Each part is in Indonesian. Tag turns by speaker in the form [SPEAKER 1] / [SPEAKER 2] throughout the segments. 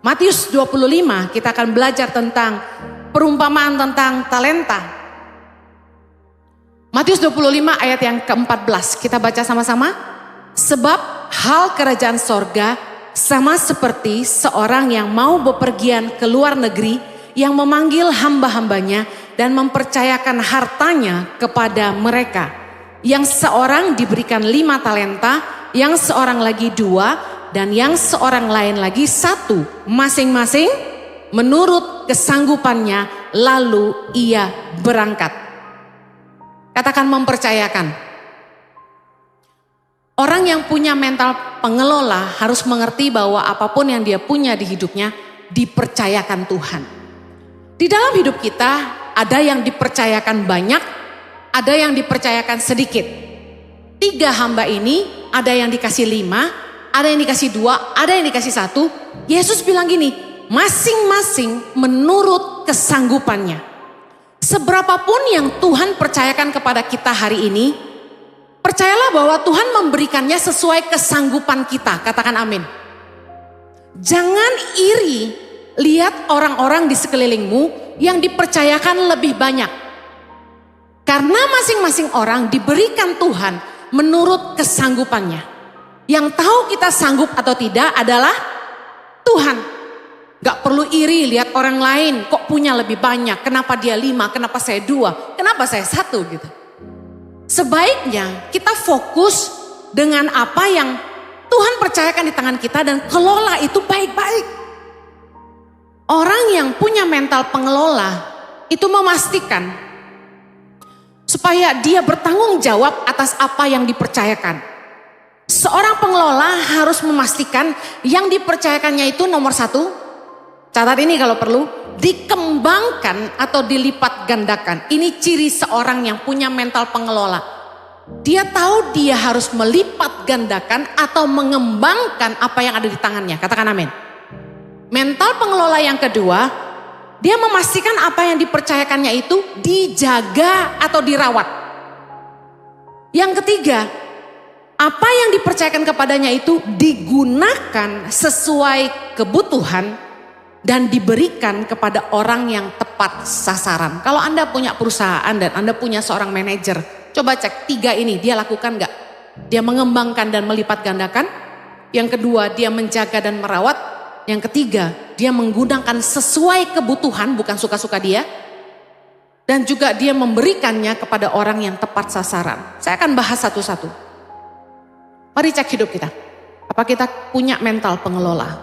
[SPEAKER 1] Matius 25 kita akan belajar tentang perumpamaan tentang talenta. Matius 25 ayat yang ke-14 kita baca sama-sama. Sebab hal kerajaan sorga sama seperti seorang yang mau bepergian ke luar negeri, yang memanggil hamba-hambanya dan mempercayakan hartanya kepada mereka. Yang seorang diberikan 5 talenta, yang seorang lagi 2, dan yang seorang lain lagi 1, masing-masing menurut kesanggupannya, lalu ia berangkat. Katakan mempercayakan. Orang yang punya mental pengelola harus mengerti bahwa apapun yang dia punya di hidupnya dipercayakan Tuhan. Di dalam hidup kita ada yang dipercayakan banyak, ada yang dipercayakan sedikit. 3 hamba ini ada yang dikasih 5, ada yang dikasih 2, ada yang dikasih 1. Yesus bilang gini, masing-masing menurut kesanggupannya. Seberapapun yang Tuhan percayakan kepada kita hari ini, percayalah bahwa Tuhan memberikannya sesuai kesanggupan kita. Katakan amin. Jangan iri lihat orang-orang di sekelilingmu yang dipercayakan lebih banyak. Karena masing-masing orang diberikan Tuhan menurut kesanggupannya. Yang tahu kita sanggup atau tidak adalah Tuhan. Gak perlu iri lihat orang lain kok punya lebih banyak. Kenapa dia 5, kenapa saya 2, kenapa saya 1 gitu. Sebaiknya kita fokus dengan apa yang Tuhan percayakan di tangan kita dan kelola itu baik-baik. Orang yang punya mental pengelola itu memastikan supaya dia bertanggung jawab atas apa yang dipercayakan. Seorang pengelola harus memastikan yang dipercayakannya itu nomor 1, catat ini kalau perlu, dikembangkan atau dilipat gandakan. Ini ciri seorang yang punya mental pengelola. Dia tahu dia harus melipat gandakan atau mengembangkan apa yang ada di tangannya. Katakan amin. Mental pengelola yang kedua, dia memastikan apa yang dipercayakannya itu dijaga atau dirawat. Yang ketiga, apa yang dipercayakan kepadanya itu digunakan sesuai kebutuhan dan diberikan kepada orang yang tepat sasaran. Kalau Anda punya perusahaan dan Anda punya seorang manajer, coba cek 3 ini dia lakukan gak? Dia mengembangkan dan melipat gandakan. Yang kedua, dia menjaga dan merawat. Yang ketiga, dia menggunakan sesuai kebutuhan, bukan suka-suka dia. Dan juga dia memberikannya kepada orang yang tepat sasaran. Saya akan bahas satu-satu. Mari cek hidup kita. Apa kita punya mental pengelola?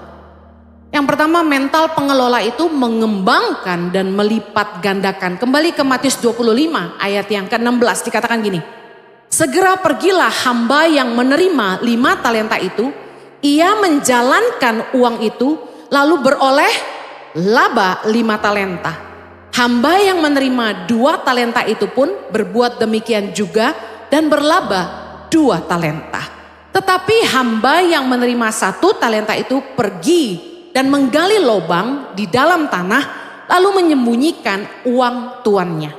[SPEAKER 1] Yang pertama, mental pengelola itu mengembangkan dan melipat gandakan. Kembali ke Matius 25 ayat yang ke-16 dikatakan gini. Segera pergilah hamba yang menerima 5 talenta itu. Ia menjalankan uang itu lalu beroleh laba 5 talenta. Hamba yang menerima 2 talenta itu pun berbuat demikian juga dan berlaba 2 talenta. Tetapi hamba yang menerima 1 talenta itu pergi dan menggali lubang di dalam tanah lalu menyembunyikan uang tuannya.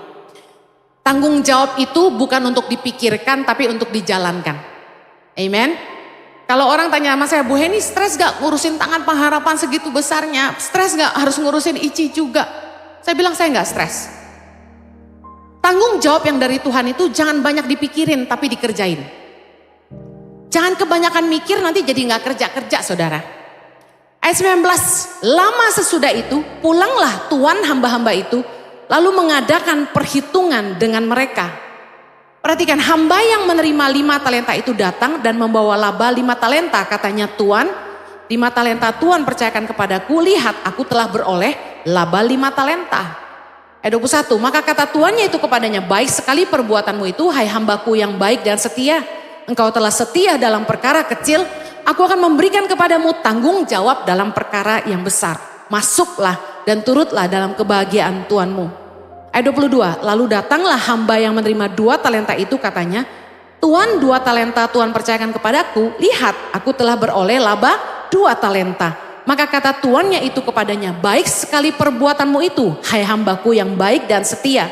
[SPEAKER 1] Tanggung jawab itu bukan untuk dipikirkan tapi untuk dijalankan. Amen. Kalau orang tanya sama saya, Bu Heni stres gak ngurusin tangan pengharapan segitu besarnya? Stres gak harus ngurusin ICI juga? Saya bilang saya gak stres. Tanggung jawab yang dari Tuhan itu jangan banyak dipikirin tapi dikerjain. Jangan kebanyakan mikir nanti jadi gak kerja-kerja saudara. Ayat 19, lama sesudah itu pulanglah tuan hamba-hamba itu lalu mengadakan perhitungan dengan mereka. Perhatikan, hamba yang menerima 5 talenta itu datang dan membawa laba 5 talenta. Katanya, Tuan, 5 talenta Tuhan percayakan kepadaku, lihat aku telah beroleh laba 5 talenta. Ayat 21, maka kata tuannya itu kepadanya, baik sekali perbuatanmu itu, hai hambaku yang baik dan setia. Engkau telah setia dalam perkara kecil, aku akan memberikan kepadamu tanggung jawab dalam perkara yang besar. Masuklah dan turutlah dalam kebahagiaan Tuanmu. Ayat 22, lalu datanglah hamba yang menerima 2 talenta itu katanya, Tuan 2 talenta Tuhan percayakan kepadaku, lihat aku telah beroleh laba 2 talenta. Maka kata tuannya itu kepadanya, baik sekali perbuatanmu itu, hai hambaku yang baik dan setia.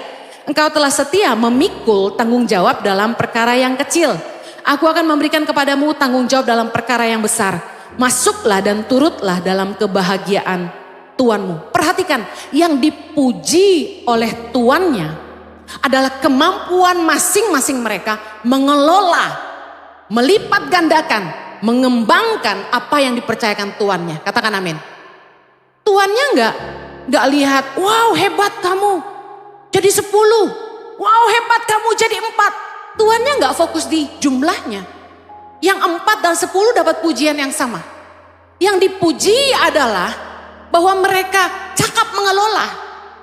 [SPEAKER 1] Engkau telah setia memikul tanggung jawab dalam perkara yang kecil. Aku akan memberikan kepadamu tanggung jawab dalam perkara yang besar. masuklah dan turutlah dalam kebahagiaan tuanmu. Perhatikan, yang dipuji oleh tuannya adalah kemampuan masing-masing mereka mengelola, melipat gandakan, mengembangkan apa yang dipercayakan tuannya. Katakan amin. Tuannya enggak lihat, wow hebat kamu jadi 10, wow hebat kamu jadi 4. Tuannya enggak fokus di jumlahnya. Yang 4 dan 10 dapat pujian yang sama. Yang dipuji adalah bahwa mereka cakap mengelola,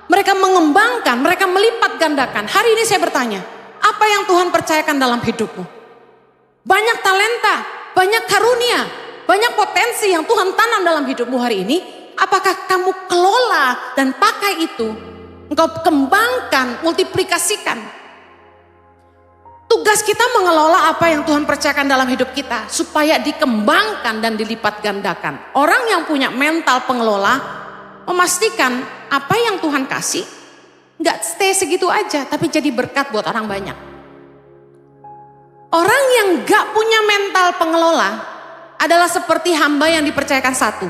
[SPEAKER 1] mereka mengembangkan, mereka melipat gandakan. Hari ini saya bertanya, apa yang Tuhan percayakan dalam hidupmu? Banyak talenta, banyak karunia, banyak potensi yang Tuhan tanam dalam hidupmu hari ini. Apakah kamu kelola dan pakai itu? Engkau kembangkan, multiplikasikan. Tugas kita mengelola apa yang Tuhan percayakan dalam hidup kita supaya dikembangkan dan dilipat gandakan. Orang yang punya mental pengelola memastikan apa yang Tuhan kasih nggak stay segitu aja, tapi jadi berkat buat orang banyak. Orang yang nggak punya mental pengelola adalah seperti hamba yang dipercayakan satu.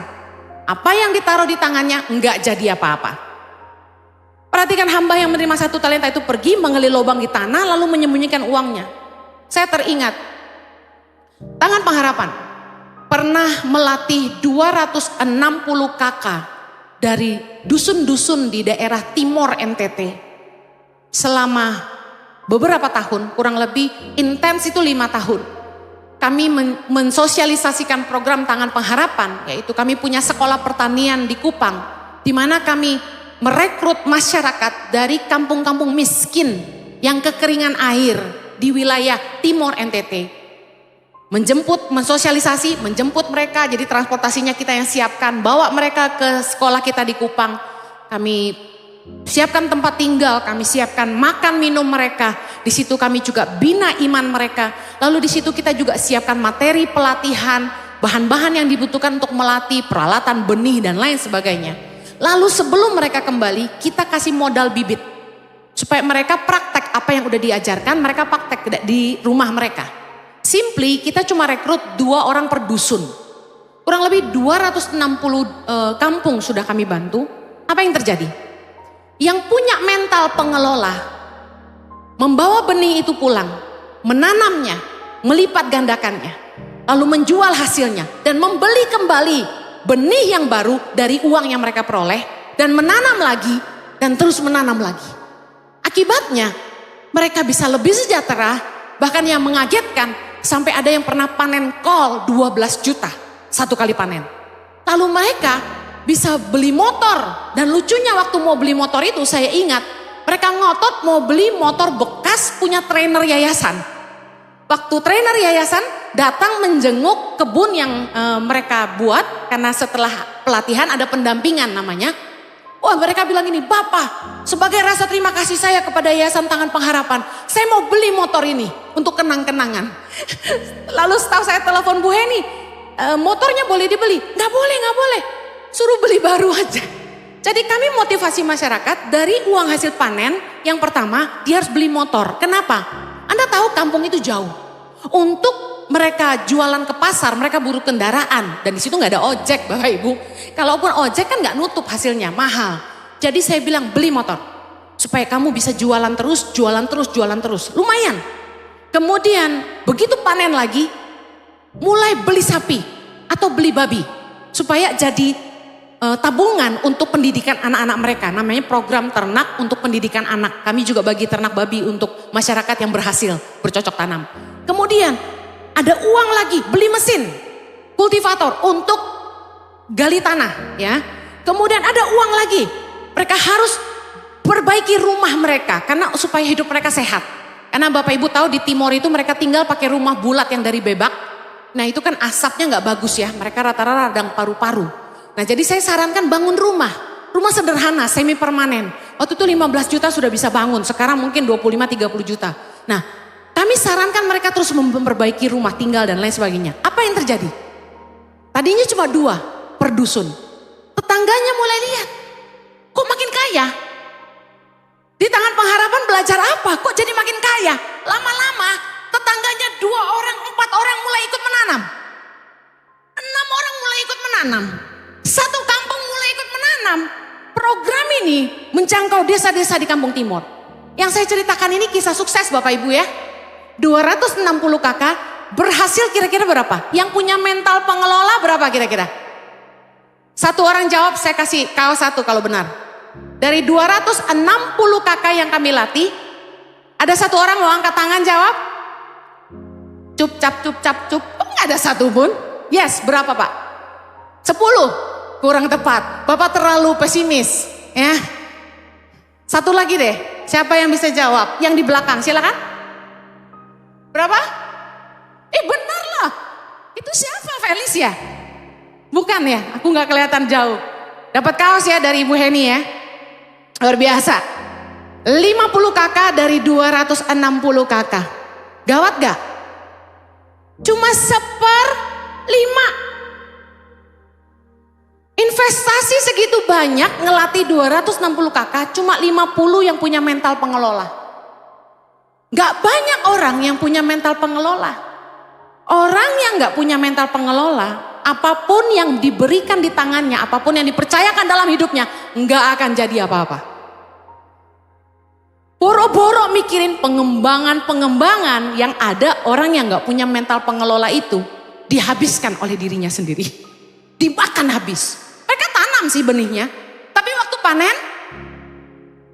[SPEAKER 1] Apa yang ditaruh di tangannya nggak jadi apa-apa. Perhatikan hamba yang menerima 1 talenta itu pergi mengali lubang di tanah lalu menyembunyikan uangnya. Saya teringat, Tangan Pengharapan pernah melatih 260 kakak dari dusun-dusun di daerah timur NTT. Selama beberapa tahun, kurang lebih intens itu 5 tahun. Kami mensosialisasikan program Tangan Pengharapan, yaitu kami punya sekolah pertanian di Kupang, di mana kami merekrut masyarakat dari kampung-kampung miskin yang kekeringan air di wilayah timur NTT. Mensosialisasi, menjemput mereka, jadi transportasinya kita yang siapkan, bawa mereka ke sekolah kita di Kupang. Kami siapkan tempat tinggal, kami siapkan makan minum mereka. Di situ kami juga bina iman mereka. Lalu di situ kita juga siapkan materi pelatihan, bahan-bahan yang dibutuhkan untuk melatih, peralatan, benih dan lain sebagainya. Lalu sebelum mereka kembali, kita kasih modal bibit. Supaya mereka praktek apa yang udah diajarkan, mereka praktek di rumah mereka. Simply kita cuma rekrut 2 orang per dusun. Kurang lebih 260 kampung sudah kami bantu. Apa yang terjadi? Yang punya mental pengelola, membawa benih itu pulang, menanamnya, melipat gandakannya. Lalu menjual hasilnya dan membeli kembali benih yang baru dari uang yang mereka peroleh dan menanam lagi dan terus menanam lagi. Akibatnya mereka bisa lebih sejahtera, bahkan yang mengagetkan sampai ada yang pernah panen kol 12 juta 1 kali panen. Lalu mereka bisa beli motor dan lucunya waktu mau beli motor itu saya ingat mereka ngotot mau beli motor bekas punya trainer yayasan. Waktu trainer yayasan datang menjenguk kebun yang mereka buat karena setelah pelatihan ada pendampingan namanya. Wah mereka bilang ini, Bapak sebagai rasa terima kasih saya kepada Yayasan Tangan Pengharapan, saya mau beli motor ini untuk kenang-kenangan. Lalu setelah saya telepon Bu Heni, motornya boleh dibeli? Nggak boleh, suruh beli baru aja. Jadi kami motivasi masyarakat dari uang hasil panen, yang pertama dia harus beli motor. Kenapa? Anda tahu kampung itu jauh. Untuk mereka jualan ke pasar, mereka buru kendaraan. Dan di situ nggak ada ojek Bapak Ibu. Kalaupun ojek kan nggak nutup hasilnya, mahal. Jadi saya bilang beli motor. Supaya kamu bisa jualan terus. Lumayan. Kemudian begitu panen lagi, mulai beli sapi atau beli babi. Supaya jadi tabungan untuk pendidikan anak-anak mereka. Namanya program ternak untuk pendidikan anak. Kami juga bagi ternak babi untuk masyarakat yang berhasil bercocok tanam. Kemudian ada uang lagi beli mesin kultivator untuk gali tanah ya. Kemudian ada uang lagi. Mereka harus perbaiki rumah mereka karena supaya hidup mereka sehat. Karena Bapak Ibu tahu di timur itu mereka tinggal pakai rumah bulat yang dari bebak. Nah itu kan asapnya nggak bagus ya. Mereka rata-rata radang paru-paru. Nah jadi saya sarankan bangun rumah sederhana, semi permanen. Waktu itu 15 juta sudah bisa bangun, sekarang mungkin 25-30 juta. Nah kami sarankan mereka terus memperbaiki rumah tinggal dan lain sebagainya. Apa yang terjadi? Tadinya cuma 2 per dusun. Tetangganya mulai lihat, kok makin kaya? Di Tangan Pengharapan belajar apa? Kok jadi makin kaya? Lama-lama tetangganya 2 orang, 4 orang mulai ikut menanam. 6 orang mulai ikut menanam. Satu kampung mulai ikut menanam. Program ini menjangkau desa-desa di Kampung Timur. Yang saya ceritakan ini kisah sukses Bapak Ibu ya. 260 kakak berhasil kira-kira berapa? Yang punya mental pengelola berapa kira-kira? Satu orang jawab, saya kasih kaos satu kalau benar. Dari 260 kakak yang kami latih, ada satu orang mau angkat tangan jawab? Cup cap. Oh, nggak ada satu pun. Yes, berapa Pak? 10. Kurang tepat. Bapak terlalu pesimis. Ya. Satu lagi deh. Siapa yang bisa jawab? Yang di belakang, silakan. Berapa? Benar lah. Itu siapa? Felicia? Bukan ya? Aku nggak kelihatan jauh. Dapat kaos ya dari Ibu Heni ya. Luar biasa. 50 kakak dari 260 kakak. Gawat gak? Cuma 1/5. Investasi segitu banyak ngelatih 260 kakak, cuma 50 yang punya mental pengelola. Gak banyak orang yang punya mental pengelola. Orang yang gak punya mental pengelola, apapun yang diberikan di tangannya, apapun yang dipercayakan dalam hidupnya, gak akan jadi apa-apa. Boro-boro mikirin pengembangan yang ada, orang yang gak punya mental pengelola itu dihabiskan oleh dirinya sendiri. Dimakan habis. Mereka tanam sih benihnya, tapi waktu panen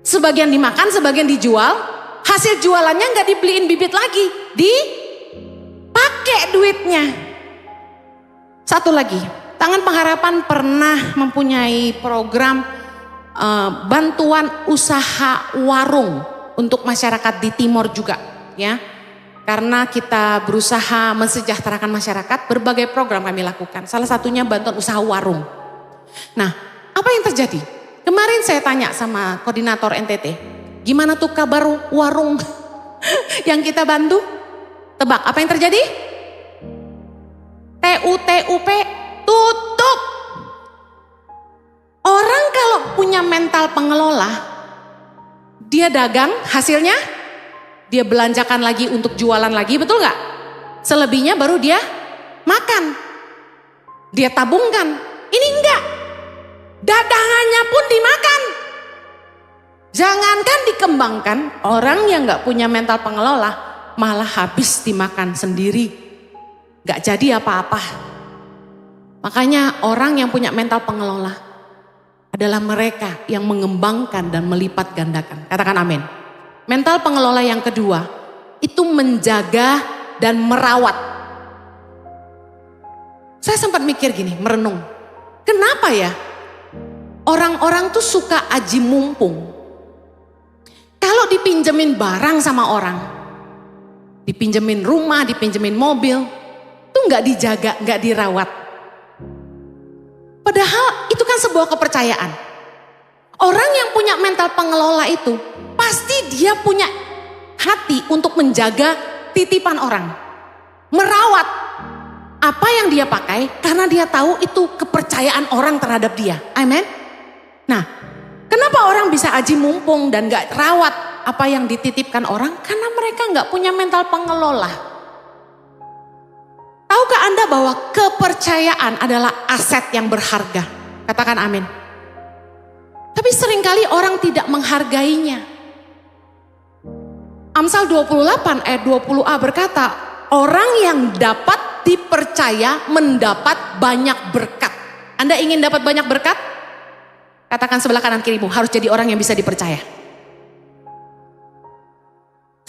[SPEAKER 1] sebagian dimakan, sebagian dijual. Hasil jualannya nggak dibeliin bibit lagi, dipakai duitnya. Satu lagi, Tangan Pengharapan pernah mempunyai program bantuan usaha warung untuk masyarakat di Timor juga, ya. Karena kita berusaha mensejahterakan masyarakat, berbagai program kami lakukan. Salah satunya bantuan usaha warung. Nah, apa yang terjadi? Kemarin saya tanya sama koordinator NTT, gimana tuh kabar warung yang kita bantu? Tebak, apa yang terjadi? TUP tutup. Orang kalau punya mental pengelola, dia dagang, hasilnya dia belanjakan lagi untuk jualan lagi, betul gak? Selebihnya baru dia makan. Dia tabungkan. Ini enggak. Dagangannya pun dimakan. Jangankan dikembangkan, orang yang gak punya mental pengelola malah habis dimakan sendiri. Gak jadi apa-apa. Makanya orang yang punya mental pengelola adalah mereka yang mengembangkan dan melipat gandakan. Katakan amin. Mental pengelola yang kedua, itu menjaga dan merawat. Saya sempat mikir gini, merenung. Kenapa ya orang-orang tuh suka aji mumpung? Kalau dipinjemin barang sama orang, dipinjemin rumah, dipinjemin mobil, tuh gak dijaga, gak dirawat. Padahal itu kan sebuah kepercayaan. Orang yang punya mental pengelola itu, pasti dia punya hati untuk menjaga titipan orang. Merawat apa yang dia pakai karena dia tahu itu kepercayaan orang terhadap dia. Amin. Nah, kenapa orang bisa aji mumpung dan gak rawat apa yang dititipkan orang? Karena mereka gak punya mental pengelola. Tahukah Anda bahwa kepercayaan adalah aset yang berharga? Katakan amin. Tapi seringkali orang tidak menghargainya. Amsal 28 ayat 20a berkata, orang yang dapat dipercaya mendapat banyak berkat. Anda ingin dapat banyak berkat? Katakan sebelah kanan kirimu, harus jadi orang yang bisa dipercaya.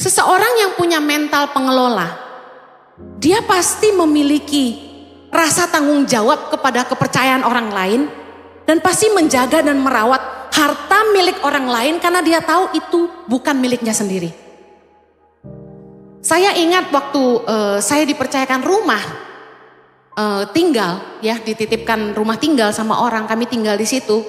[SPEAKER 1] Seseorang yang punya mental pengelola, dia pasti memiliki rasa tanggung jawab kepada kepercayaan orang lain, dan pasti menjaga dan merawat harta milik orang lain karena dia tahu itu bukan miliknya sendiri. Saya ingat waktu saya dipercayakan rumah tinggal, ya, dititipkan rumah tinggal sama orang, kami tinggal di situ.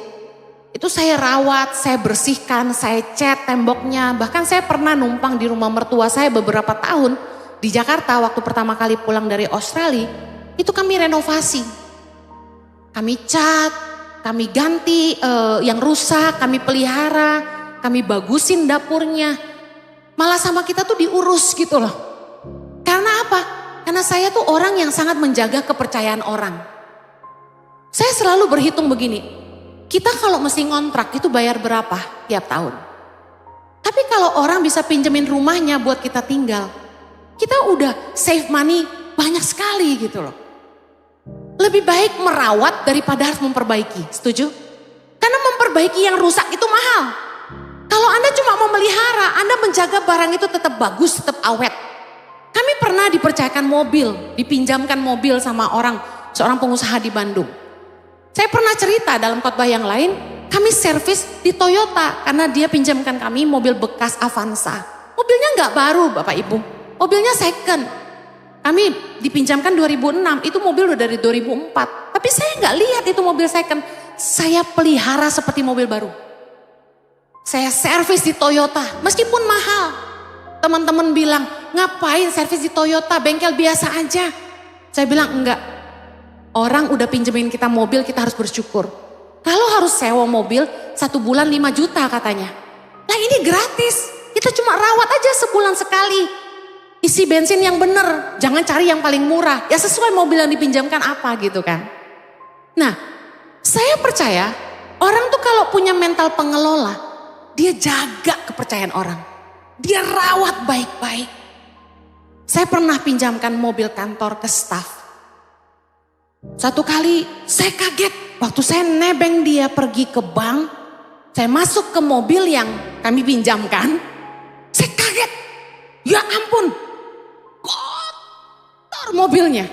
[SPEAKER 1] Itu saya rawat, saya bersihkan, saya cat temboknya. Bahkan saya pernah numpang di rumah mertua saya beberapa tahun di Jakarta waktu pertama kali pulang dari Australia. Itu kami renovasi, kami cat, kami ganti yang rusak, kami pelihara, kami bagusin dapurnya. Malah sama kita tuh diurus gitu loh. Karena apa? Karena saya tuh orang yang sangat menjaga kepercayaan orang. Saya selalu berhitung begini, kita kalau mesti ngontrak itu bayar berapa tiap tahun? Tapi kalau orang bisa pinjemin rumahnya buat kita tinggal, kita udah save money banyak sekali gitu loh. Lebih baik merawat daripada harus memperbaiki, setuju? Karena memperbaiki yang rusak itu mahal. Kalau Anda cuma memelihara, Anda menjaga barang itu tetap bagus, tetap awet. Kami pernah dipercayakan mobil, dipinjamkan mobil sama seorang pengusaha di Bandung. Saya pernah cerita dalam khotbah yang lain, kami servis di Toyota karena dia pinjamkan kami mobil bekas Avanza. Mobilnya nggak baru Bapak Ibu, mobilnya second. Kami dipinjamkan 2006, itu mobil udah dari 2004. Tapi saya nggak lihat itu mobil second, saya pelihara seperti mobil baru. Saya servis di Toyota, meskipun mahal. Teman-teman bilang, ngapain servis di Toyota, bengkel biasa aja. Saya bilang enggak. Orang udah pinjemin kita mobil, kita harus bersyukur. Kalau harus sewa mobil, 1 bulan 5 juta katanya. Nah ini gratis, kita cuma rawat aja sebulan sekali. Isi bensin yang bener, jangan cari yang paling murah. Ya sesuai mobil yang dipinjamkan apa gitu kan. Nah, saya percaya orang tuh kalau punya mental pengelola, dia jaga kepercayaan orang. Dia rawat baik-baik. Saya pernah pinjamkan mobil kantor ke staf. Satu kali saya kaget waktu saya nebeng dia pergi ke bank. Saya masuk ke mobil yang kami pinjamkan. Saya kaget. Ya ampun. Kotor mobilnya.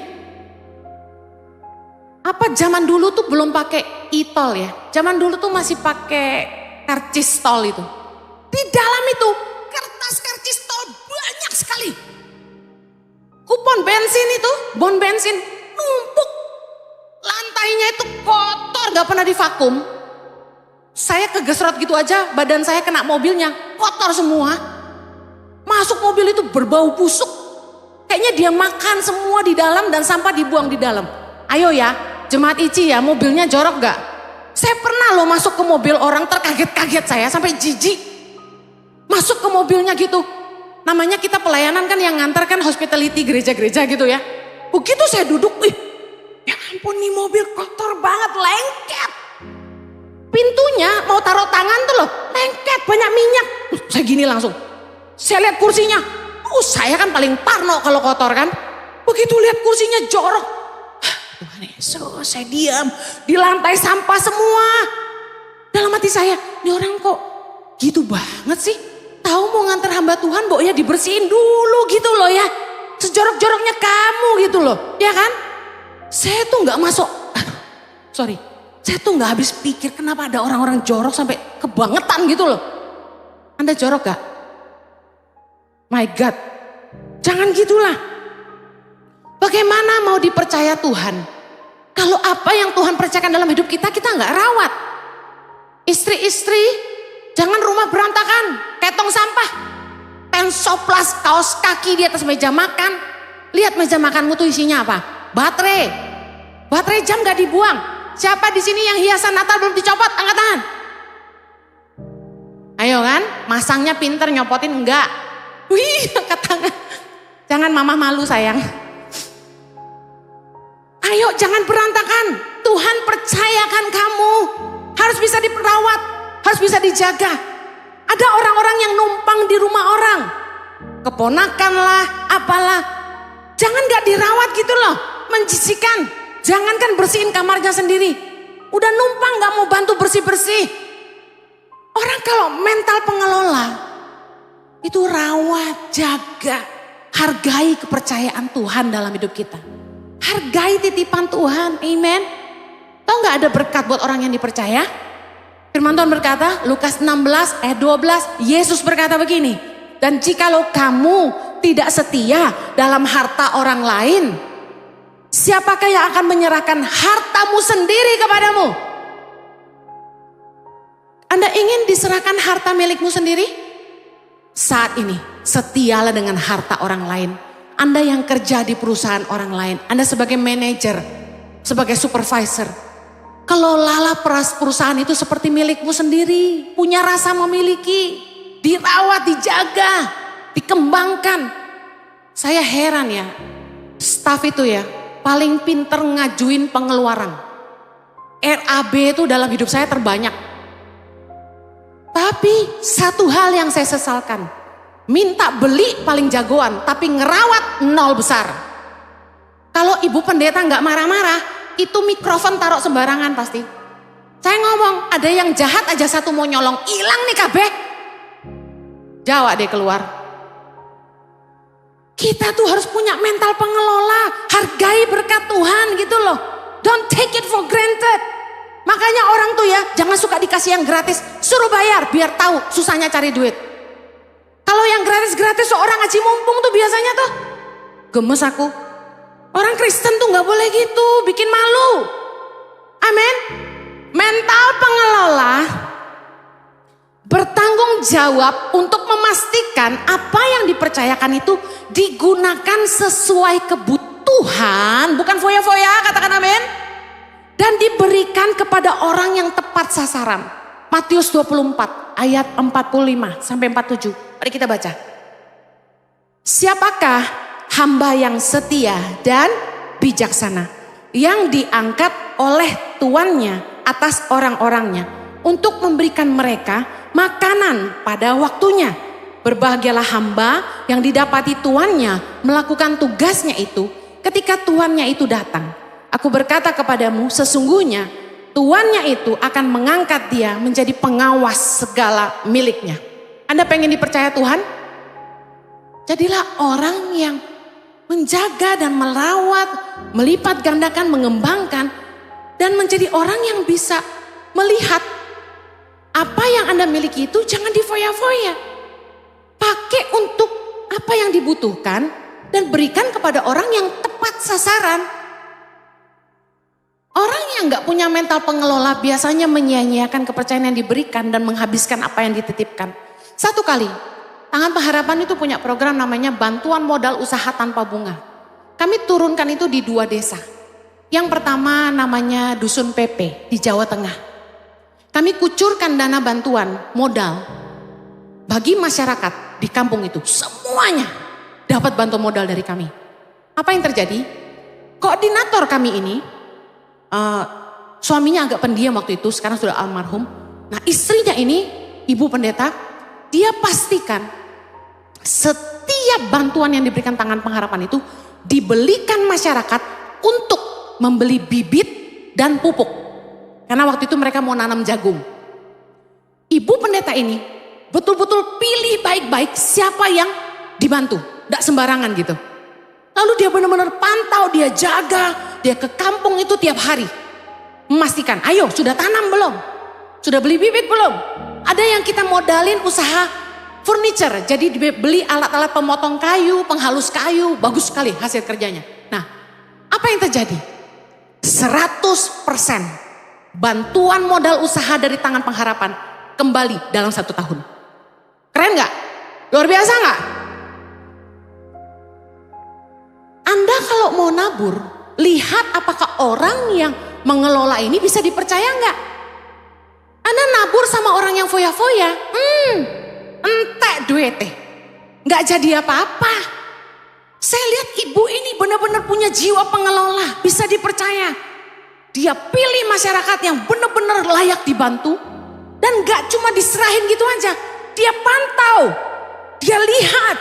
[SPEAKER 1] Apa zaman dulu tuh belum pakai e-tol ya. Zaman dulu tuh masih pakai karcis tol itu. Di dalam itu kertas karcis tol banyak sekali. Kupon bensin itu, bon bensin numpuk. Lantainya itu kotor, gak pernah divakum. Saya kegesrot gitu aja, badan saya kena mobilnya, kotor semua. Masuk mobil itu berbau busuk. Kayaknya dia makan semua di dalam dan sampah dibuang di dalam. Ayo ya, jemaat ICI ya, mobilnya jorok gak? Saya pernah loh masuk ke mobil orang, terkaget-kaget saya sampai jijik. Masuk ke mobilnya gitu. Namanya kita pelayanan kan yang ngantar kan hospitality gereja-gereja gitu ya. Begitu saya duduk, ya ampun nih mobil kotor banget, lengket. Pintunya mau taruh tangan tuh loh, lengket, banyak minyak. Saya gini langsung, saya lihat kursinya. Saya kan paling parno kalau kotor kan. Begitu lihat kursinya jorok. Tuhan Yesus, saya diam. Di lantai sampah semua. Dalam hati saya, ini orang kok gitu banget sih. Tahu mau nganter hamba Tuhan, ya dibersihin dulu gitu loh ya. Sejorok-joroknya kamu gitu loh, ya kan? Saya tuh nggak masuk, saya tuh nggak habis pikir kenapa ada orang-orang jorok sampai kebangetan gitu loh. Anda jorok gak? My God, jangan gitulah. Bagaimana mau dipercaya Tuhan? Kalau apa yang Tuhan percayakan dalam hidup kita, kita nggak rawat. Istri-istri, jangan rumah berantakan, kayak tong sampah. Pensoplas, kaos kaki di atas meja makan. Lihat meja makanmu tuh isinya apa? Baterai jam gak dibuang. Siapa di sini yang hiasan Natal belum dicopot? Angkat tangan. Ayo kan, masangnya pinter, nyopotin enggak? Wih, angkat tangan. Jangan mama malu sayang. Ayo jangan berantakan. Tuhan percayakan kamu. Harus bisa diperawat, harus bisa dijaga. Ada orang-orang yang numpang di rumah orang. Keponakan lah, apalah. Jangan gak dirawat gitu loh, menjijikan. Jangankan bersihin kamarnya sendiri. Udah numpang gak mau bantu bersih-bersih. Orang kalau mental pengelola, itu rawat, jaga. Hargai kepercayaan Tuhan dalam hidup kita. Hargai titipan Tuhan, amen. Tahu gak ada berkat buat orang yang dipercaya? Firman Tuhan berkata, Lukas 16 ayat 12, Yesus berkata begini, dan jikalau kamu tidak setia dalam harta orang lain, siapakah yang akan menyerahkan hartamu sendiri kepadamu? Anda ingin diserahkan harta milikmu sendiri? Saat ini, setialah dengan harta orang lain. Anda yang kerja di perusahaan orang lain, Anda sebagai manajer, sebagai supervisor, kelolalah perusahaan itu seperti milikmu sendiri. Punya rasa memiliki, dirawat, dijaga, dikembangkan. Saya heran ya, staf itu ya paling pinter ngajuin pengeluaran. RAB itu dalam hidup saya terbanyak. Tapi satu hal yang saya sesalkan, minta beli paling jagoan, tapi ngerawat nol besar. Kalau ibu pendeta nggak marah-marah, itu mikrofon taruh sembarangan pasti. Saya ngomong, ada yang jahat aja satu mau nyolong, hilang nih kabeh. Jawa deh keluar. Kita tuh harus punya mental pengelola, hargai berkat Tuhan gitu loh. Don't take it for granted. Makanya orang tuh ya, jangan suka dikasih yang gratis, suruh bayar biar tahu susahnya cari duit. Kalau yang gratis-gratis seorang aji mumpung tuh biasanya tuh gemes aku. Orang Kristen tuh nggak boleh gitu, bikin malu. Amin. Mental pengelola bertanggung jawab untuk memastikan apa yang dipercayakan itu digunakan sesuai kebutuhan, bukan foya-foya, katakan amin. Dan diberikan kepada orang yang tepat sasaran. Matius 24 ayat 45 sampai 47. Mari kita baca. Siapakah hamba yang setia dan bijaksana yang diangkat oleh tuannya atas orang-orangnya untuk memberikan mereka makanan pada waktunya. Berbahagialah hamba yang didapati tuannya melakukan tugasnya itu ketika tuannya itu datang. Aku berkata kepadamu, sesungguhnya tuannya itu akan mengangkat dia menjadi pengawas segala miliknya. Anda pengen dipercaya Tuhan? Jadilah orang yang menjaga dan merawat, melipat gandakan, mengembangkan, dan menjadi orang yang bisa melihat apa yang Anda miliki itu jangan difoya-foya. Pakai untuk apa yang dibutuhkan dan berikan kepada orang yang tepat sasaran. Orang yang gak punya mental pengelola biasanya menyia-nyiakan kepercayaan yang diberikan dan menghabiskan apa yang dititipkan. Satu kali, Tangan Pengharapan itu punya program namanya Bantuan Modal Usaha Tanpa Bunga. Kami turunkan itu di 2 desa. Yang pertama namanya Dusun PP di Jawa Tengah. Kami kucurkan dana bantuan modal bagi masyarakat di kampung itu. Semuanya dapat bantuan modal dari kami. Apa yang terjadi? Koordinator kami ini, suaminya agak pendiam waktu itu, sekarang sudah almarhum. Nah istrinya ini, ibu pendeta, dia pastikan setiap bantuan yang diberikan Tangan Pengharapan itu dibelikan masyarakat untuk membeli bibit dan pupuk. Karena waktu itu mereka mau nanam jagung. Ibu pendeta ini betul-betul pilih baik-baik siapa yang dibantu. Tidak sembarangan gitu. Lalu dia benar-benar pantau, dia jaga, dia ke kampung itu tiap hari. Memastikan, ayo sudah tanam belum? Sudah beli bibit belum? Ada yang kita modalin usaha furniture. Jadi beli alat-alat pemotong kayu, penghalus kayu, bagus sekali hasil kerjanya. Nah, apa yang terjadi? 100% bantuan modal usaha dari Tangan Pengharapan kembali dalam 1 tahun. Keren gak? Luar biasa gak? Anda kalau mau nabur, lihat apakah orang yang mengelola ini bisa dipercaya gak? Anda nabur sama orang yang foya-foya, entek duitnya, gak jadi apa-apa. Saya lihat ibu ini benar-benar punya jiwa pengelola, bisa dipercaya. Dia pilih masyarakat yang benar-benar layak dibantu dan gak cuma diserahin gitu aja. Dia pantau, dia lihat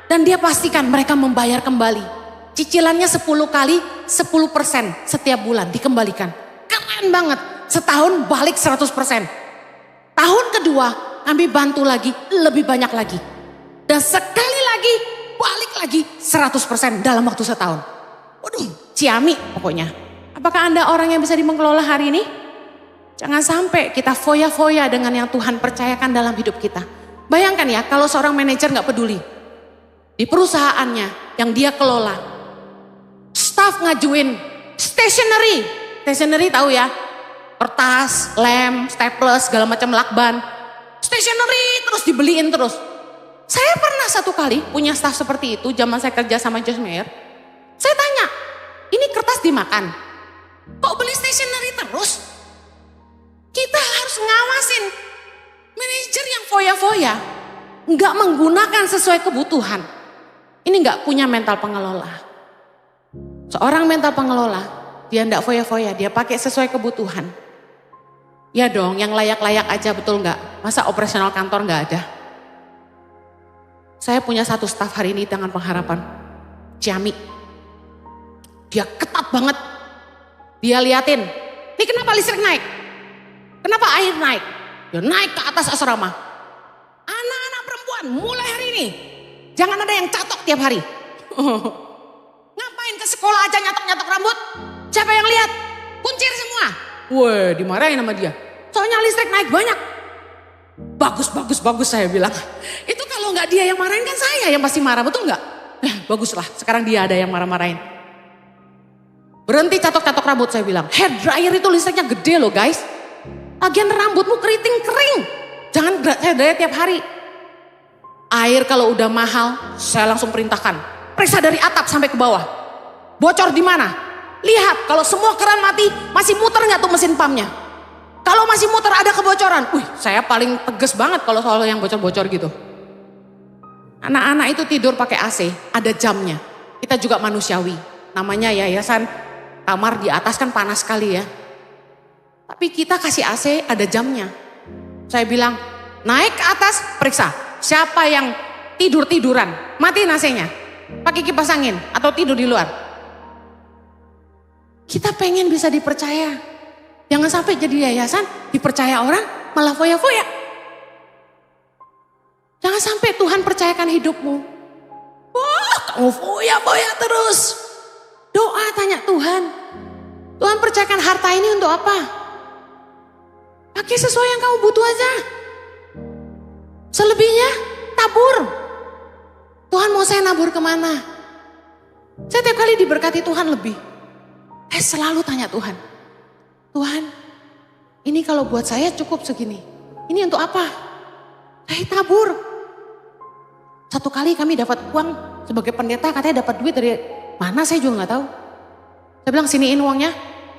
[SPEAKER 1] dan dia pastikan mereka membayar kembali. Cicilannya 10 kali 10% setiap bulan dikembalikan. Keren banget, setahun balik 100%. Tahun kedua kami bantu lagi, lebih banyak lagi. Dan sekali lagi balik lagi 100% dalam waktu setahun. Waduh, ciami pokoknya. Apakah Anda orang yang bisa dimengelola hari ini? Jangan sampai kita foya-foya dengan yang Tuhan percayakan dalam hidup kita. Bayangkan ya kalau seorang manajer gak peduli. Di perusahaannya yang dia kelola. Staff ngajuin stationery. Stationery tahu ya? Kertas, lem, staples, segala macam lakban. Stationery terus dibeliin terus. Saya pernah satu kali punya staff seperti itu zaman saya kerja sama Josh Meyer. Saya tanya, ini kertas dimakan? Kok beli stationery terus? Kita harus ngawasin manajer yang foya-foya, nggak menggunakan sesuai kebutuhan. Ini nggak punya mental pengelola. Seorang mental pengelola, Dia enggak foya-foya, dia pakai sesuai kebutuhan. Ya dong, yang layak-layak aja, betul nggak? Masa operasional kantor nggak ada? Saya punya satu staf hari ini dengan pengharapan, Ciami. Dia ketat banget. Dia liatin, ini kenapa listrik naik? Kenapa air naik? Dia naik ke atas asrama. Anak-anak perempuan mulai hari ini, jangan ada yang catok tiap hari. Ngapain ke sekolah aja nyatok-nyatok rambut? Siapa yang lihat? Kuncir semua. Wah, dimarahin sama dia. Soalnya listrik naik banyak. Bagus saya bilang. Itu kalau nggak dia yang marahin kan saya yang pasti marah, betul nggak? Baguslah, sekarang dia ada yang marah-marahin. Berhenti catok-catok rambut saya bilang. Hair dryer itu listriknya gede loh guys. Lagian rambutmu keriting kering. Jangan hair dryer tiap hari. Air kalau udah mahal, saya langsung perintahkan. Periksa dari atap sampai ke bawah. Bocor di mana? Lihat kalau semua keran mati, masih muter nggak tuh mesin pumpnya? Kalau masih muter ada kebocoran. Saya paling tegas banget kalau soal yang bocor-bocor gitu. Anak-anak itu tidur pakai AC, ada jamnya. Kita juga manusiawi. Namanya yayasan, kamar di atas kan panas sekali ya. Tapi kita kasih AC ada jamnya. Saya bilang, naik ke atas, periksa. Siapa yang tidur-tiduran? Matiin AC-nya. Pakai kipas angin atau tidur di luar. Kita pengen bisa dipercaya. Jangan sampai jadi yayasan, dipercaya orang, malah foya-foya. Jangan sampai Tuhan percayakan hidupmu. Wah, kamu foya-foya terus. Doa tanya Tuhan. Tuhan percayakan harta ini untuk apa? Pakai sesuai yang kamu butuh aja. Selebihnya tabur. Tuhan mau saya nabur kemana? Saya tiap kali diberkati Tuhan lebih. Saya selalu tanya Tuhan. Tuhan, ini kalau buat saya cukup segini. Ini untuk apa? Saya tabur. Satu kali kami dapat uang sebagai pendeta, katanya dapat duit dari mana saya juga nggak tahu. Saya bilang siniin uangnya,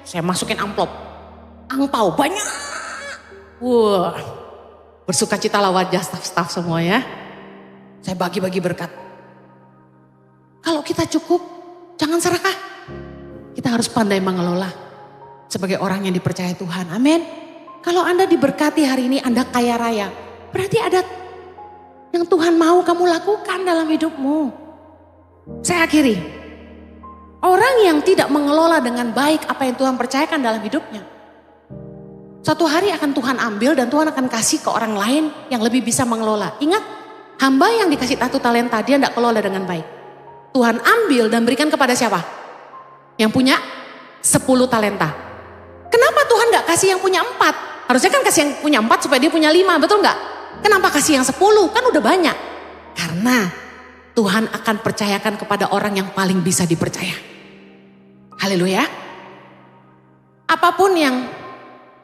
[SPEAKER 1] saya masukin amplop. Angpau banyak. Wah, bersukacitalah wajah staf-staf semua ya. Saya bagi-bagi berkat. Kalau kita cukup, jangan serakah. Kita harus pandai mengelola. Sebagai orang yang dipercaya Tuhan, amin. Kalau Anda diberkati hari ini, Anda kaya raya, berarti ada yang Tuhan mau kamu lakukan dalam hidupmu. Saya akhiri, orang yang tidak mengelola dengan baik apa yang Tuhan percayakan dalam hidupnya, satu hari akan Tuhan ambil dan Tuhan akan kasih ke orang lain yang lebih bisa mengelola. Ingat, hamba yang dikasih 1 talenta, dia tidak kelola dengan baik. Tuhan ambil dan berikan kepada siapa? Yang punya 10 talenta. Kenapa Tuhan gak kasih yang punya 4? Harusnya kan kasih yang punya 4 supaya dia punya 5, betul gak? Kenapa kasih yang 10? Kan udah banyak. Karena Tuhan akan percayakan kepada orang yang paling bisa dipercaya. Haleluya. Apapun yang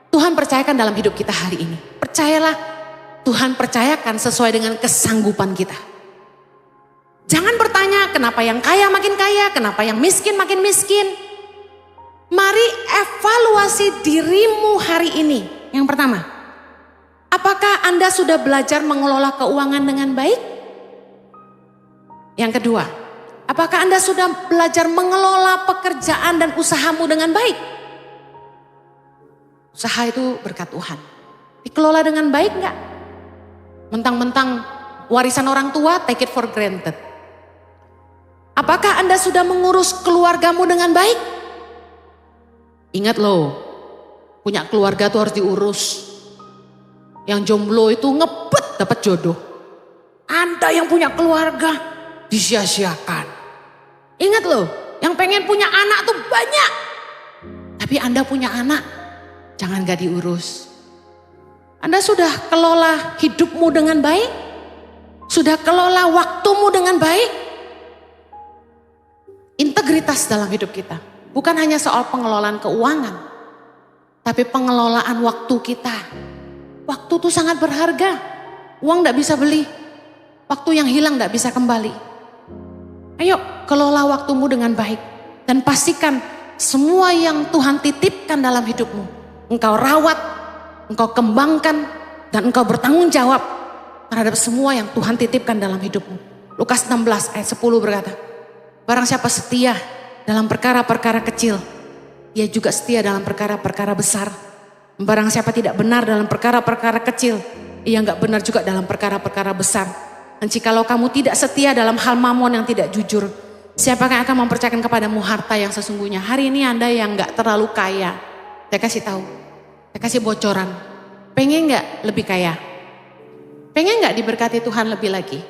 [SPEAKER 1] Tuhan percayakan dalam hidup kita hari ini, percayalah Tuhan percayakan sesuai dengan kesanggupan kita. Jangan bertanya kenapa yang kaya makin kaya, kenapa yang miskin makin miskin. Mari evaluasi dirimu hari ini. Yang pertama, apakah Anda sudah belajar mengelola keuangan dengan baik? Yang kedua, apakah Anda sudah belajar mengelola pekerjaan dan usahamu dengan baik? Usaha itu berkat Tuhan. Dikelola dengan baik enggak? Mentang-mentang warisan orang tua, take it for granted. Apakah Anda sudah mengurus keluargamu dengan baik? Ingat loh, punya keluarga tuh harus diurus. Yang jomblo itu ngebet dapat jodoh. Anda yang punya keluarga disia-siakan. Ingat loh, yang pengen punya anak tuh banyak. Tapi Anda punya anak, jangan gak diurus. Anda sudah kelola hidupmu dengan baik? Sudah kelola waktumu dengan baik? Integritas dalam hidup kita. Bukan hanya soal pengelolaan keuangan, tapi pengelolaan waktu kita. Waktu itu sangat berharga. Uang gak bisa beli. Waktu yang hilang gak bisa kembali. Ayo kelola waktumu dengan baik. Dan pastikan semua yang Tuhan titipkan dalam hidupmu, engkau rawat, engkau kembangkan, dan engkau bertanggung jawab terhadap semua yang Tuhan titipkan dalam hidupmu. Lukas 16 ayat 10 berkata, barang siapa setia dalam perkara-perkara kecil, Ia juga setia dalam perkara-perkara besar. Barang siapa tidak benar dalam perkara-perkara kecil, ia enggak benar juga dalam perkara-perkara besar. Dan jikalau kamu tidak setia dalam hal mamon yang tidak jujur, siapakah yang akan mempercayakan kepadamu harta yang sesungguhnya? Hari ini Anda yang enggak terlalu kaya, saya kasih tahu, saya kasih bocoran. Pengen enggak lebih kaya? Pengen enggak diberkati Tuhan lebih lagi?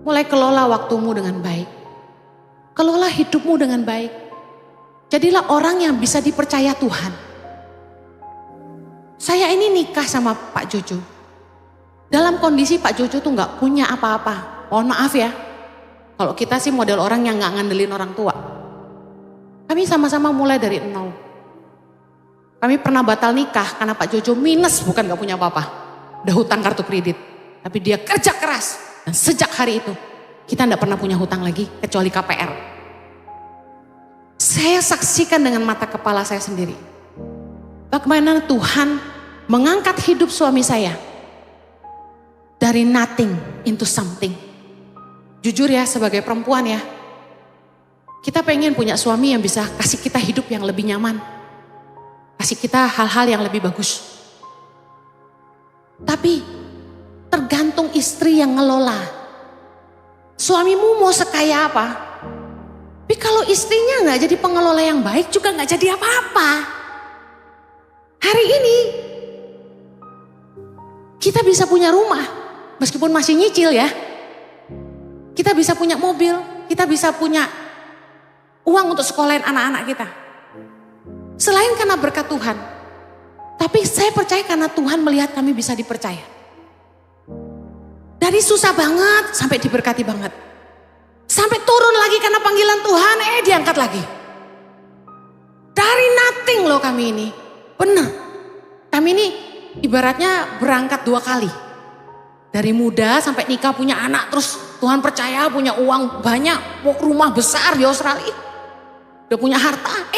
[SPEAKER 1] Mulai kelola waktumu dengan baik. Kelola hidupmu dengan baik. Jadilah orang yang bisa dipercaya Tuhan. Saya ini nikah sama Pak Jojo. Dalam kondisi Pak Jojo tuh gak punya apa-apa. Mohon maaf ya. Kalau kita sih model orang yang gak ngandelin orang tua. Kami sama-sama mulai dari nol. Kami pernah batal nikah karena Pak Jojo minus, bukan gak punya apa-apa. Udah hutang kartu kredit. Tapi dia kerja keras. Dan sejak hari itu kita gak pernah punya hutang lagi kecuali KPR. Saya saksikan dengan mata kepala saya sendiri. Bagaimana Tuhan mengangkat hidup suami saya. Dari nothing into something. Jujur ya sebagai perempuan ya. Kita pengen punya suami yang bisa kasih kita hidup yang lebih nyaman. Kasih kita hal-hal yang lebih bagus. Tapi tergantung istri yang ngelola. Suamimu mau sekaya apa? Tapi kalau istrinya gak jadi pengelola yang baik juga gak jadi apa-apa. Hari ini kita bisa punya rumah meskipun masih nyicil ya. Kita bisa punya mobil, kita bisa punya uang untuk sekolahin anak-anak kita. Selain karena berkat Tuhan. Tapi saya percaya karena Tuhan melihat kami bisa dipercaya. Dari susah banget sampai diberkati banget. Sampai turun lagi karena panggilan Tuhan, diangkat lagi. Dari nothing loh kami ini. Benar. Kami ini ibaratnya berangkat 2 kali. Dari muda sampai nikah punya anak, terus Tuhan percaya punya uang banyak, rumah besar di Australia. Udah punya harta,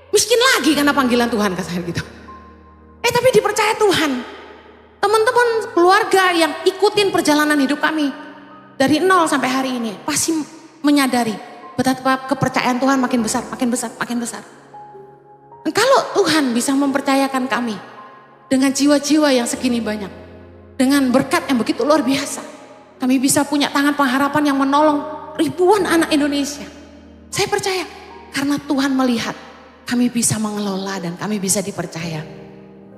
[SPEAKER 1] miskin lagi karena panggilan Tuhan katanya gitu. Tapi dipercaya Tuhan. Teman-teman keluarga yang ikutin perjalanan hidup kami. Dari nol sampai hari ini pasti menyadari betapa kepercayaan Tuhan makin besar, makin besar, makin besar. Dan kalau Tuhan bisa mempercayakan kami dengan jiwa-jiwa yang segini banyak, dengan berkat yang begitu luar biasa, kami bisa punya tangan pengharapan yang menolong ribuan anak Indonesia. Saya percaya karena Tuhan melihat kami bisa mengelola dan kami bisa dipercaya.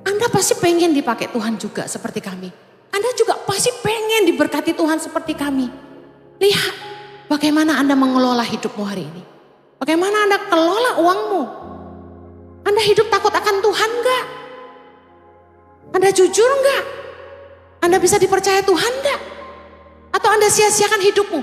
[SPEAKER 1] Anda pasti pengen dipakai Tuhan juga seperti kami. Anda juga pasti pengen diberkati Tuhan seperti kami. Lihat bagaimana Anda mengelola hidupmu hari ini. Bagaimana Anda kelola uangmu. Anda hidup takut akan Tuhan enggak? Anda jujur enggak? Anda bisa dipercaya Tuhan enggak? Atau Anda sia-siakan hidupmu?